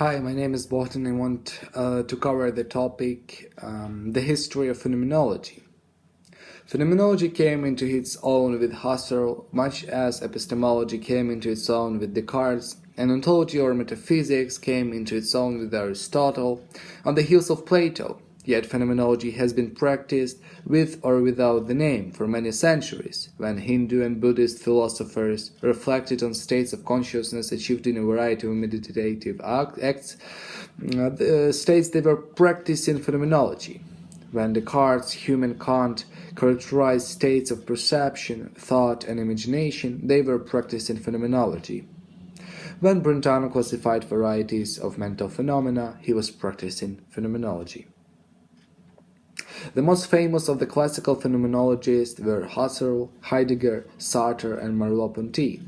Hi, my name is Bohton. I want to cover the topic, the history of phenomenology. Phenomenology came into its own with Husserl, much as epistemology came into its own with Descartes, and ontology or metaphysics came into its own with Aristotle, on the heels of Plato. Yet phenomenology has been practiced with or without the name for many centuries, when Hindu and Buddhist philosophers reflected on states of consciousness achieved in a variety of meditative acts, the states they were practicing phenomenology. When Descartes, Hume, and Kant characterized states of perception, thought, and imagination, they were practicing phenomenology. When Brentano classified varieties of mental phenomena, he was practicing phenomenology. The most famous of the classical phenomenologists were Husserl, Heidegger, Sartre, and Merleau-Ponty.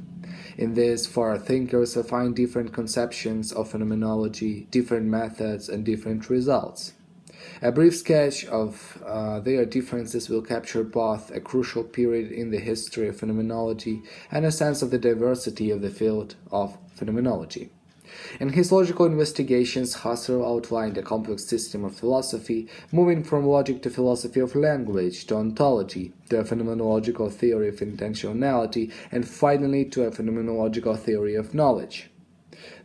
In these four thinkers we find different conceptions of phenomenology, different methods, and different results. A brief sketch of their differences will capture both a crucial period in the history of phenomenology and a sense of the diversity of the field of phenomenology. In his logical investigations, Husserl outlined a complex system of philosophy, moving from logic to philosophy of language, to ontology, to a phenomenological theory of intentionality, and finally to a phenomenological theory of knowledge.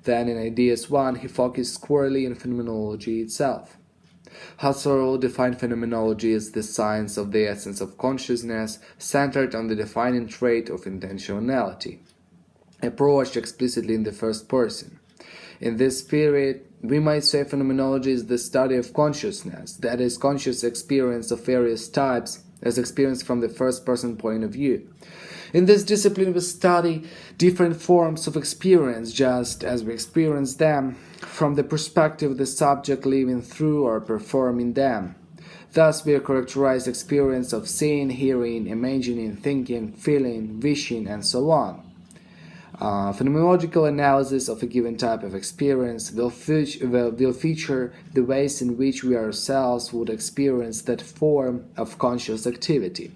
Then, in Ideas 1, he focused squarely on phenomenology itself. Husserl defined phenomenology as the science of the essence of consciousness, centered on the defining trait of intentionality, approached explicitly in the first person. In this spirit, we might say phenomenology is the study of consciousness, that is, conscious experience of various types as experienced from the first-person point of view. In this discipline, we study different forms of experience just as we experience them from the perspective of the subject living through or performing them. Thus, we characterize experience of seeing, hearing, imagining, thinking, feeling, wishing, and so on. Phenomenological analysis of a given type of experience will feature the ways in which we ourselves would experience that form of conscious activity,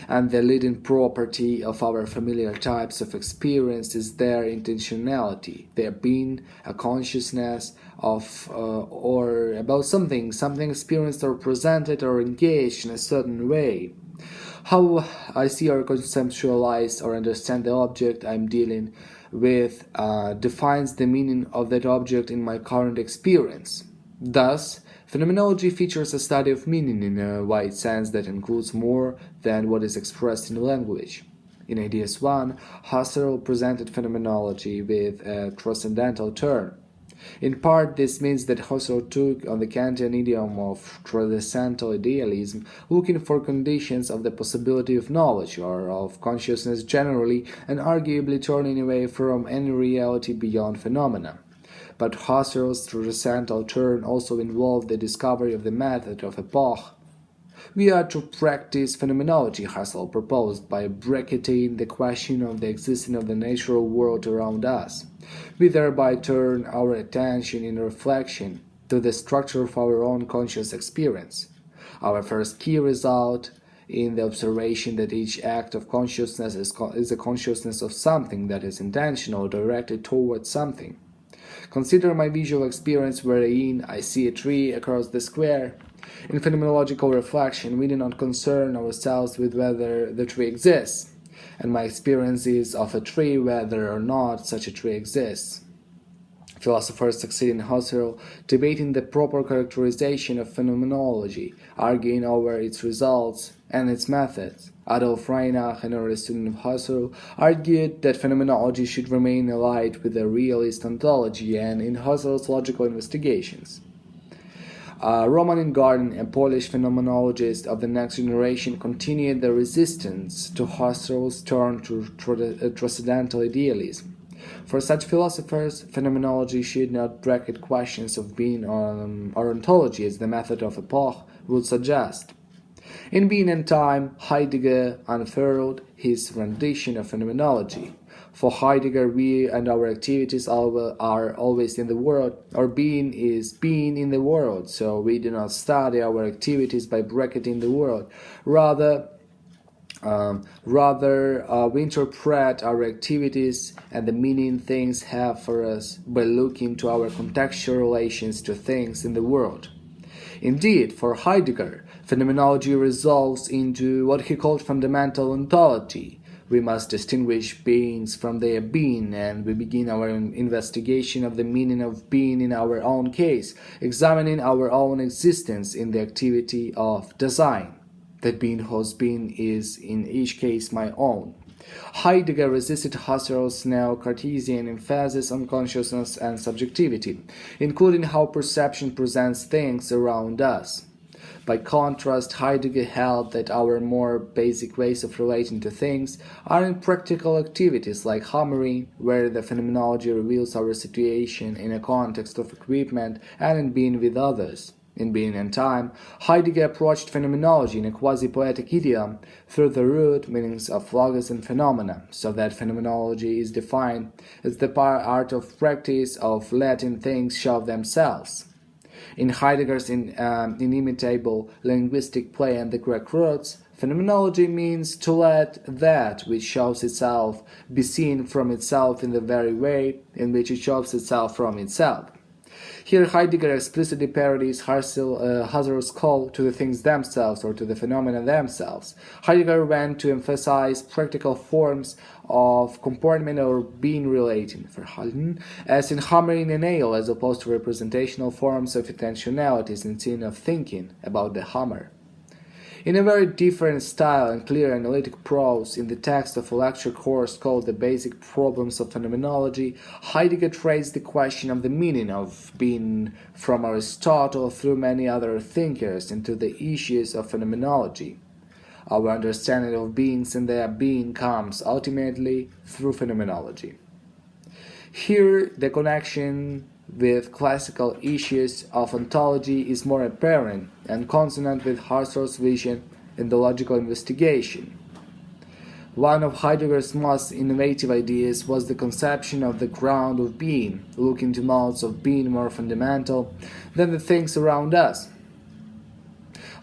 and the leading property of our familiar types of experience is their intentionality, their being a consciousness of or about something experienced or presented or engaged in a certain way. How I see or conceptualize or understand the object I'm dealing with defines the meaning of that object in my current experience. Thus, phenomenology features a study of meaning in a wide sense that includes more than what is expressed in language. In Ideas 1, Husserl presented phenomenology with a transcendental turn. In part, this means that Husserl took on the Kantian idiom of transcendental idealism, looking for conditions of the possibility of knowledge or of consciousness generally, and arguably turning away from any reality beyond phenomena. But Husserl's transcendental turn also involved the discovery of the method of epoch. We are to practice phenomenology, Husserl proposed, by bracketing the question of the existence of the natural world around us. We thereby turn our attention in reflection to the structure of our own conscious experience. Our first key result in the observation that each act of consciousness is a consciousness of something that is intentional, directed towards something. Consider my visual experience wherein I see a tree across the square. In phenomenological reflection, we do not concern ourselves with whether the tree exists, and my experience is of a tree whether or not such a tree exists. Philosophers succeed in Husserl debating the proper characterization of phenomenology, arguing over its results and its methods. Adolf Reinach, an early student of Husserl, argued that phenomenology should remain allied with the realist ontology and in Husserl's logical investigations. Roman Ingarden, a Polish phenomenologist of the next generation, continued the resistance to Husserl's turn to transcendental idealism. For such philosophers, phenomenology should not bracket questions of being or ontology as the method of epoch would suggest. In Being and Time, Heidegger unfurled his rendition of phenomenology. For Heidegger, we and our activities are always in the world. Our being is being in the world, so we do not study our activities by bracketing the world. Rather, Rather, we interpret our activities and the meaning things have for us by looking to our contextual relations to things in the world. Indeed, for Heidegger, phenomenology resolves into what he called fundamental ontology. We must distinguish beings from their being, and we begin our investigation of the meaning of being in our own case, examining our own existence in the activity of design, that being whose being is in each case my own. Heidegger resisted Husserl's neo-Cartesian emphasis on consciousness and subjectivity, including how perception presents things around us. By contrast, Heidegger held that our more basic ways of relating to things are in practical activities like hammering, where the phenomenology reveals our situation in a context of equipment and in being with others. In Being and Time, Heidegger approached phenomenology in a quasi-poetic idiom through the root meanings of logos and phenomena, so that phenomenology is defined as the art of practice of letting things show themselves. In Heidegger's inimitable linguistic play and the Greek roots, phenomenology means to let that which shows itself be seen from itself in the very way in which it shows itself from itself. Here Heidegger explicitly parodies Husserl's call to the things themselves or to the phenomena themselves. Heidegger went to emphasize practical forms of comportment or being relating, Verhalten, as in hammering a nail, as opposed to representational forms of intentionalities in scene of thinking about the hammer. In a very different style and clear analytic prose, in the text of a lecture course called The Basic Problems of Phenomenology, Heidegger traced the question of the meaning of being from Aristotle through many other thinkers into the issues of phenomenology. Our understanding of beings and their being comes ultimately through phenomenology. Here, the connection with classical issues of ontology is more apparent and consonant with Husserl's vision in the logical investigation. One of Heidegger's most innovative ideas was the conception of the ground of being, looking to modes of being more fundamental than the things around us.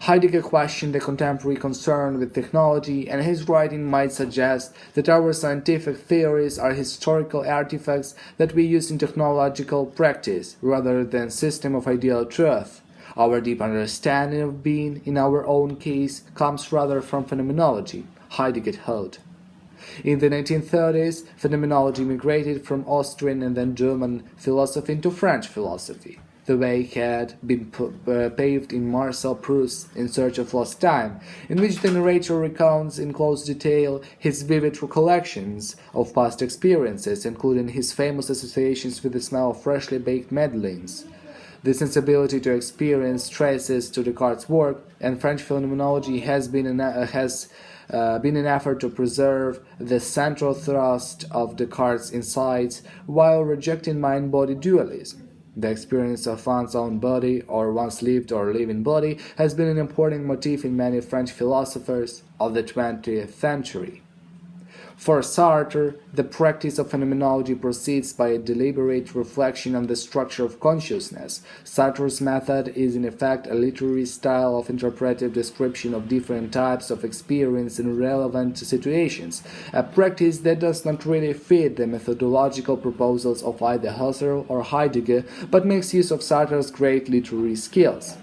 Heidegger questioned the contemporary concern with technology, and his writing might suggest that our scientific theories are historical artifacts that we use in technological practice, rather than system of ideal truth. Our deep understanding of being, in our own case, comes rather from phenomenology, Heidegger held. In the 1930s, phenomenology migrated from Austrian and then German philosophy into French philosophy. The way had been paved in Marcel Proust's In Search of Lost Time, in which the narrator recounts in close detail his vivid recollections of past experiences, including his famous associations with the smell of freshly baked madeleines. This sensibility to experience traces to Descartes' work, and French phenomenology has been an effort to preserve the central thrust of Descartes' insights while rejecting mind-body dualism. The experience of one's own body, or one's lived or living body, has been an important motif in many French philosophers of the 20th century. For Sartre, the practice of phenomenology proceeds by a deliberate reflection on the structure of consciousness. Sartre's method is in effect a literary style of interpretive description of different types of experience in relevant situations, a practice that does not really fit the methodological proposals of either Husserl or Heidegger, but makes use of Sartre's great literary skills.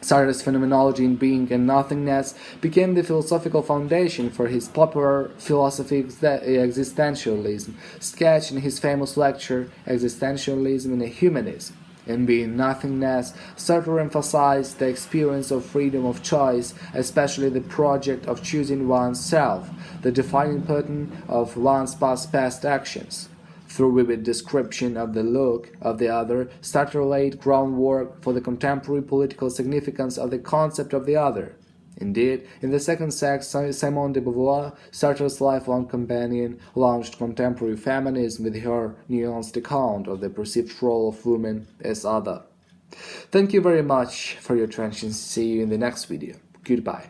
Sartre's phenomenology in being and nothingness became the philosophical foundation for his popular philosophy existentialism, sketched in his famous lecture Existentialism and Humanism. In Being Nothingness, Sartre emphasized the experience of freedom of choice, especially the project of choosing one's self, the defining pattern of one's past actions. Through vivid description of the look of the other, Sartre laid groundwork for the contemporary political significance of the concept of the other. Indeed, in the second sex, Simone de Beauvoir, Sartre's lifelong companion, launched contemporary feminism with her nuanced account of the perceived role of women as other. Thank you very much for your attention. See you in the next video. Goodbye.